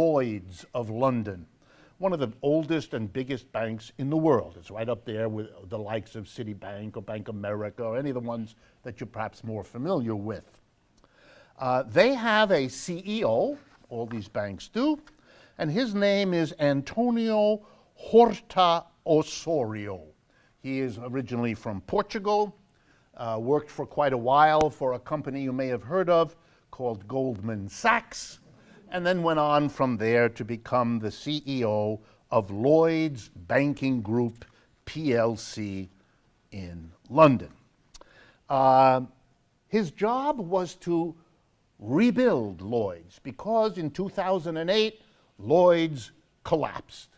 Lloyds of London, one of the oldest and biggest banks in the world. It's right up there with the likes of Citibank or Bank of America or any of the ones that you're perhaps more familiar with. They have a CEO, all these banks do, and his name is Antonio Horta Osorio. He is originally from Portugal, worked for quite a while for a company you may have heard of called Goldman Sachs, and then went on from there to become the CEO of Lloyds Banking Group PLC in London. His job was to rebuild Lloyds because in 2008, Lloyds collapsed.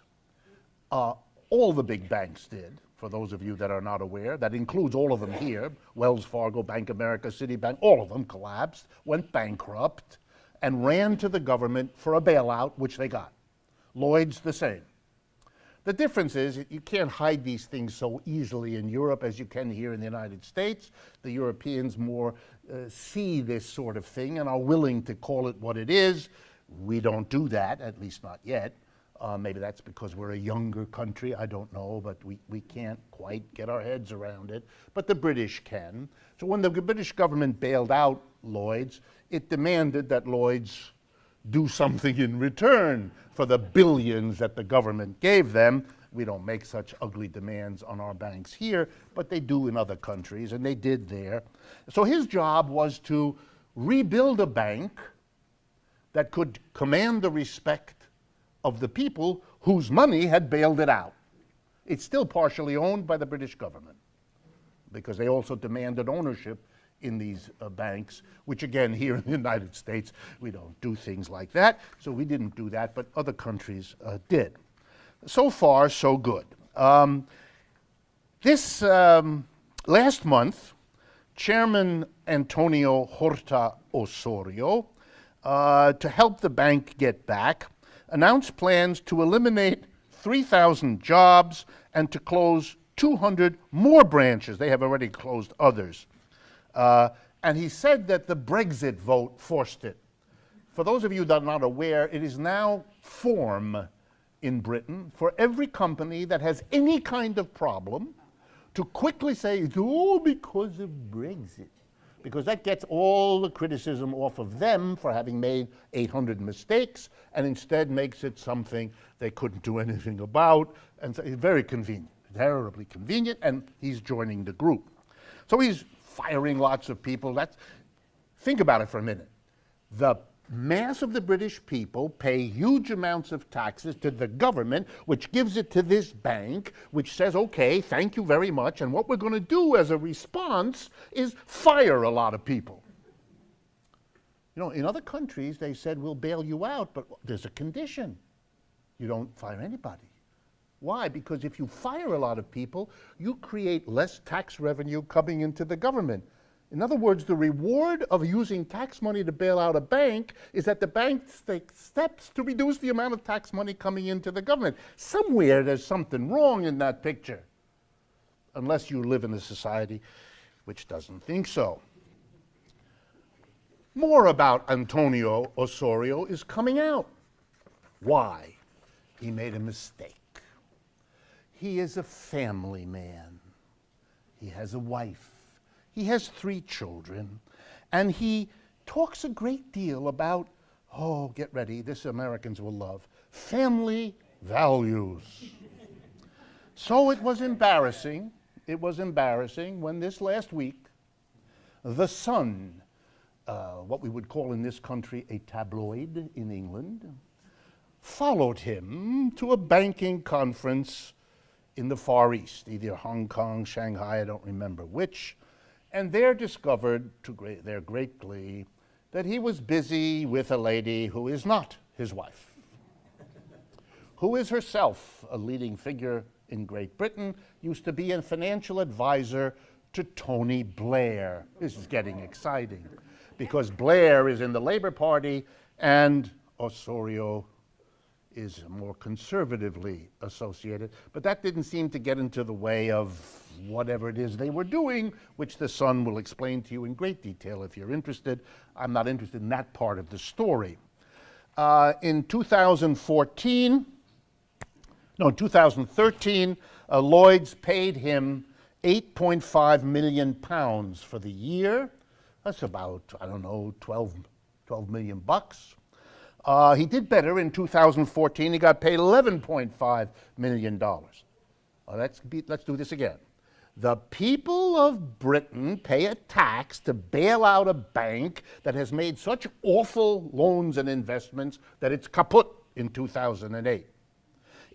All the big banks did, for those of you that are not aware. That includes all of them here. Wells Fargo, Bank of America, Citibank, all of them collapsed, went bankrupt, and ran to the government for a bailout, which they got. Lloyds, the same. The difference is you can't hide these things so easily in Europe as you can here in the United States. The Europeans more see this sort of thing and are willing to call it what it is. We don't do that, at least not yet. Maybe that's because we're a younger country, I don't know, but we can't quite get our heads around it. But the British can. So when the British government bailed out Lloyds, it demanded that Lloyds do something in return for the billions that the government gave them. We don't make such ugly demands on our banks here, but they do in other countries, and they did there. So his job was to rebuild a bank that could command the respect of the people whose money had bailed it out. It's still partially owned by the British government because they also demanded ownership in these banks, which again, here in the United States, we don't do things like that. So we didn't do that, but other countries did. So far, so good. This last month, Chairman Antonio Horta Osorio, to help the bank get back, announced plans to eliminate 3,000 jobs and to close 200 more branches. They have already closed others. And he said that the Brexit vote forced it. For those of you that are not aware, it is now form in Britain for every company that has any kind of problem to quickly say, it's all because of Brexit. Because that gets all the criticism off of them for having made 800 mistakes and instead makes it something they couldn't do anything about. And so it's very convenient, terribly convenient, and he's joining the group. So he's firing lots of people. Think about it for a minute. The mass of the British people pay huge amounts of taxes to the government, which gives it to this bank, which says, okay, thank you very much, and what we're going to do as a response is fire a lot of people. You know, in other countries, they said, we'll bail you out, but there's a condition. You don't fire anybody. Why? Because if you fire a lot of people, you create less tax revenue coming into the government. In other words, the reward of using tax money to bail out a bank is that the bank takes steps to reduce the amount of tax money coming into the government. Somewhere there's something wrong in that picture, unless you live in a society which doesn't think so. More about Antonio Osorio is coming out. Why? He made a mistake. He is a family man. He has a wife. He has 3 children, and he talks a great deal about, oh, get ready, this Americans will love, family values. So it was embarrassing when this last week, The Sun, what we would call in this country a tabloid in England, followed him to a banking conference in the Far East, either Hong Kong, Shanghai, I don't remember which, and there discovered, to their great glee, that he was busy with a lady who is not his wife, who is herself a leading figure in Great Britain, used to be a financial advisor to Tony Blair. This is getting exciting, because Blair is in the Labour Party and Osorio is more conservatively associated, but that didn't seem to get into the way of whatever it is they were doing, which the Sun will explain to you in great detail if you're interested. I'm not interested in that part of the story. In 2014, no, in 2013, Lloyds paid him 8.5 million pounds for the year. That's about, I don't know, 12 million bucks. He did better in 2014. He got paid $11.5 million. Let's do this again. The people of Britain pay a tax to bail out a bank that has made such awful loans and investments that it's kaput in 2008.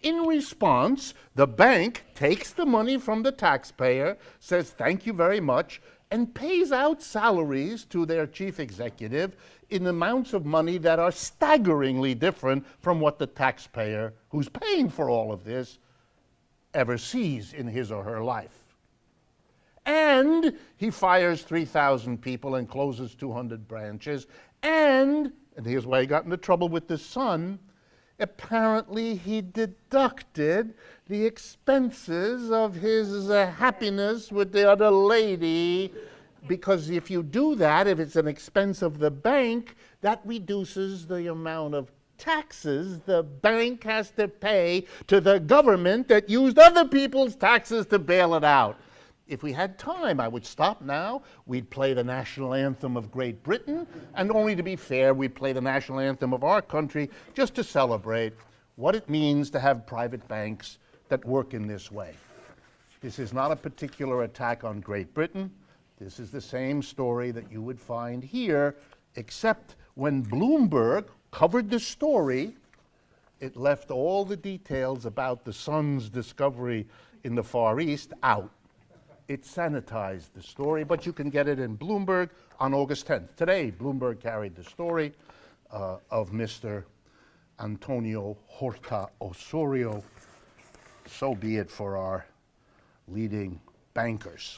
In response, the bank takes the money from the taxpayer, says thank you very much, and pays out salaries to their chief executive in amounts of money that are staggeringly different from what the taxpayer who's paying for all of this ever sees in his or her life. And he fires 3,000 people and closes 200 branches. And here's why he got into trouble with the Sun, apparently he deducted the expenses of his happiness with the other lady, because if you do that, if it's an expense of the bank, that reduces the amount of taxes the bank has to pay to the government that used other people's taxes to bail it out. If we had time, I would stop now. We'd play the national anthem of Great Britain, and only to be fair, we'd play the national anthem of our country just to celebrate what it means to have private banks that work in this way. This is not a particular attack on Great Britain. This is the same story that you would find here, except when Bloomberg covered the story, it left all the details about the Sun's discovery in the Far East out. It sanitized the story, but you can get it in Bloomberg on August 10th. Today, Bloomberg carried the story of Mr. Antonio Horta Osorio. So be it for our leading bankers.